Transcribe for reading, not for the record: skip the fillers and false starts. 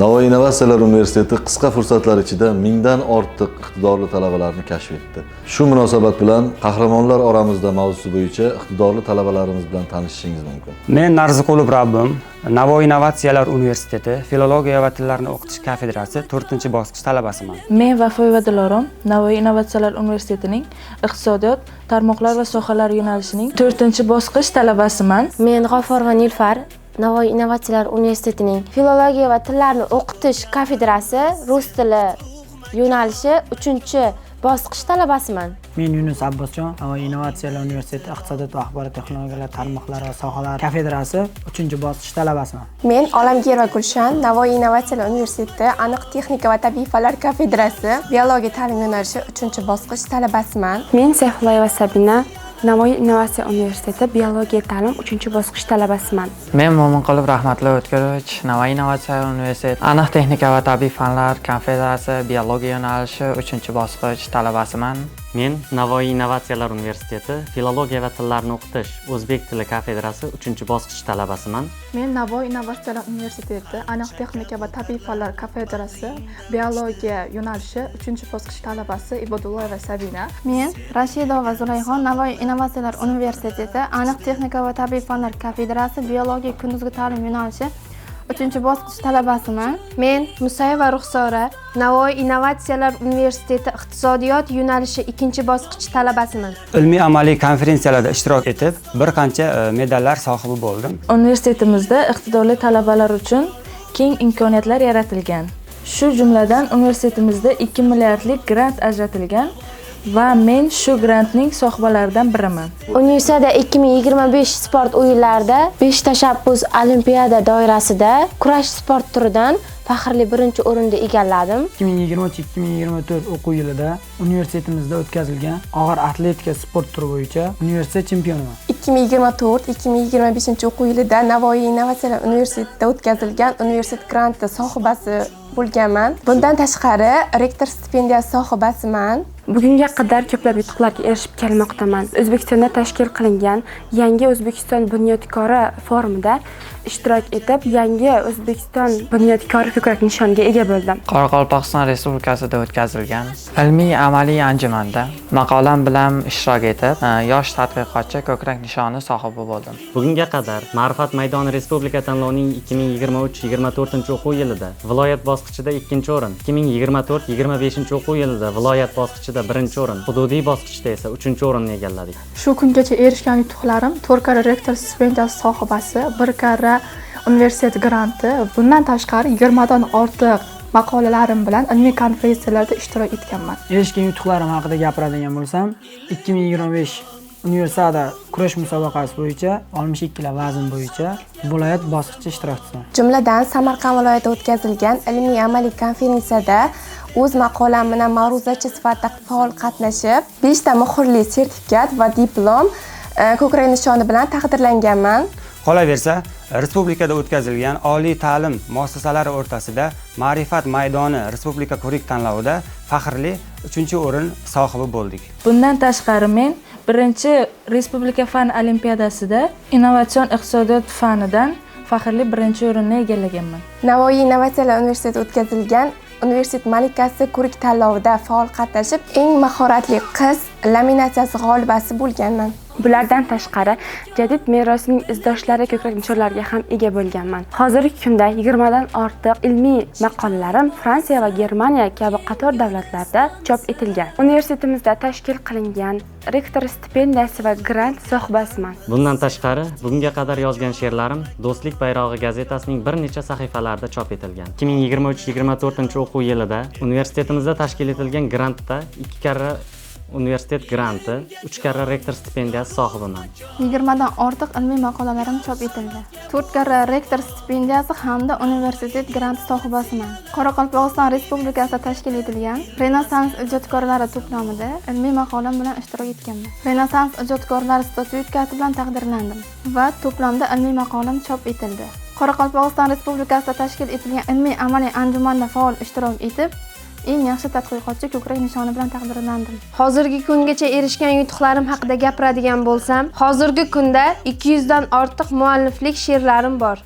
Navoiy Innovatsiyalar universiteti qisqa fursatlar ichida mingdan ortiq iqtidorli talabalarni kashf etdi. Shu munosabat bilan qahramonlar oramizda mavzusi bo'yicha iqtidorli talabalarimiz bilan tanishishingiz mumkin. Men Narziqulov Rabbim, Navoiy Innovatsiyalar universiteti Filologiya va tillarni o'qitish kafedrasi 4-bosqich talabasiman. Men Vafoyeva Dilorom, Navoiy Innovatsiyalar universitetining iqtisodiyot, tarmoqlar va sohalar yo'nalishining 4-bosqich talabasiman. Men G'ofurova Nilufar, Navoiy Innovatsiyalar universitetining Filologiya va tillarni o'qitish kafedrasi rus tili yo'nalishi 3-bosqich talabasiman. Men Yunus Abbosjon, Navoiy Innovatsiyalar universiteti iqtisodiyot va axborot texnologiyalari tarmoqlari va sohalar kafedrasi 3-bosqich talabasiman. Men Olamgirova Gulshan, Navoiy Innovatsiyalar universiteti aniq texnika va tabiiy fanlar kafedrasi biologiya ta'lim yo'nalishi 3-bosqich talabasiman. Men Sayfullayeva Sabina, Navoiy Innovatsiya universiteti biologiya ta'lim 3-bosqich talabasiman. Men Mo'minqulov Rahmatli O'tkirovich, Navoiy Innovatsiya universiteti aniq texnika va tabiiy fanlar kafedrasi biologiya yo'nalishi 3-bosqich talabasiman. Men Navoiy Innovatsiyalar universiteti Filologiya va tillarni o'qitish o'zbek tili kafedrasi 3-bosqich talabasiman. Men Navoiy Innovatsiyalar universiteti aniq texnika va tabiiy fanlar kafedrasi biologiya yo'nalishi 3-bosqich talabasi Ibodullayeva Sabina. Men Rashidova Zulayxon, Navoiy Innovatsiyalar universiteti aniq texnika va tabiiy fanlar kafedrasi biologiya kunduzgi ta'lim yo'nalishi 3-bosqich talabasiman. Men Musayeva Ruxsora, Navoiy Innovatsiyalar universiteti iqtisodiyot yo'nalishi 2-bosqich talabasiman. Ilmiy amaliy konferensiyalarda ishtirok etib, bir qancha medallar sohibi bo'ldim. Universitetimizda iqtidorli talabalar uchun keng imkoniyatlar yaratilgan. Shu jumladan universitetimizda 2 milliardlik grant ajratilgan va men shu grantning sohibalaridan biriman. Universiada 2025 sport o'yinlarida 5 tashabbus olimpiada doirasida kurash sport turidan faxrli 1-o'rinni egalladim. 2023-2024 o'quv yilida universitetimizda o'tkazilgan og'ir atletika sport turi bo'yicha universitet chempioniman. 2024-2025 o'quv yilida Navoiy Innovatsiyalar universitetida o'tkazilgan universitet granti sohibasi bo'lganman. Bundan tashqari, rektor stipendiyasi sohibasiman. Bugunga qadar ko'plab yutuqlarga erishib kelmoqdaman. O'zbekistonda tashkil qilingan yangi O'zbekiston bunyodkori forumida ishtirok etib, yangi O'zbekiston bunyodkori ko'krak nishoniga ega bo'ldim. Qoraqalpog'iston Respublikasida o'tkazilgan ilmiy amaliy anjumanda maqolam bilan ishtirok etib, yosh tadqiqotchi ko'krak nishoni sohibi bo'ldim. Bugunga qadar Ma'rifat maydoni respublika tanlovining 2023-24 o'quv yilida viloyat bosqichida 2-o'rin, 2024-25 o'quv yilida viloyat bosqichida 1-o'rin, hududiy bosqichda esa 3-o'rinni egalladik. Shu kungacha erishgan yutuqlarim 4 karra rektor stipendiyasi sohibasi, 1 karra universitet granti, bundan tashqari 20 dan ortiq maqolalarim bilan ilmiy konferensiyalarda ishtirok etganman. Erishgan yutuqlarim haqida gapiradigan bo'lsam, 2025 Universiada kurash musobaqasi bo'yicha 62 kg vazn bo'yicha viloyat bosqichi ishtirokchisiman. Jumladan Samarqand viloyatida o'tkazilgan ilmiy amaliy konferensiyada o'z maqolam bilan ma'ruzachi sifatida faol qatnashib, 5 ta muhrli sertifikat va diplom ko'krak nishoni bilan taqdirlanganman. Qolaversa, respublikada o'tkazilgan oliy ta'lim muassasalari o'rtasida Ma'rifat maydoni respublika ko'rik tanlovida faxrli 3-o'rin sohibi bo'ldik. Bundan tashqari men 1-respublika fan olimpiadasida innovatsion iqtisodiyot fanidan faxrli 1-o'rinni egallaganman. Navoiy Innovatsiyalar universitetida o'tkazilgan universitet malikasi ko'rik tanlovida faol qatnashib, eng mahoratli qiz laminatsiyasi g'olibasi bo'lganman. Bulardan tashqari, jadid merosning izdoshlari ko'krak nishonlariga ham ega bo'lganman. Hozirgi kunda 20 dan ortiq ilmiy maqolalarim Fransiya va Germaniya kabi qator davlatlarda chop etilgan. Universitetimizda tashkil qilingan rektor stipendiyasi va grant sohibasiman. Bundan tashqari, bugunga qadar yozgan she'rlarim Do'stlik bayrog'i gazetasining bir necha sahifalarida chop etilgan. 2023-24 o'quv yilida universitetimizda tashkil etilgan grantda 2 karra universitet granti, 3 karra rektor stipendiyasi sohibiman. 20 dan ortiq ilmiy maqolalarim chop etildi. 4 karra rektor stipendiyasi hamda universitet granti sohibasiman. Qoraqalpog'iston Respublikasida tashkil etilgan Renessans ijodkorlari to'plamida ilmiy maqolam bilan ishtirok etganman. Renessans ijodkorlari statuetkasi bilan taqdirlandim va to'plamda ilmiy maqolam chop etildi. Qoraqalpog'iston Respublikasida tashkil etilgan ilmiy amaliy anjumanda faol ishtirok etib, eng yaxshi tadqiqotchi ko'krak nishoni bilan taqdirlandim. Hozirgi kungacha erishgan yutuqlarim haqida gapiradigan bo'lsam, hozirgi kunda 200 dan ortiq mualliflik she'rlarim bor.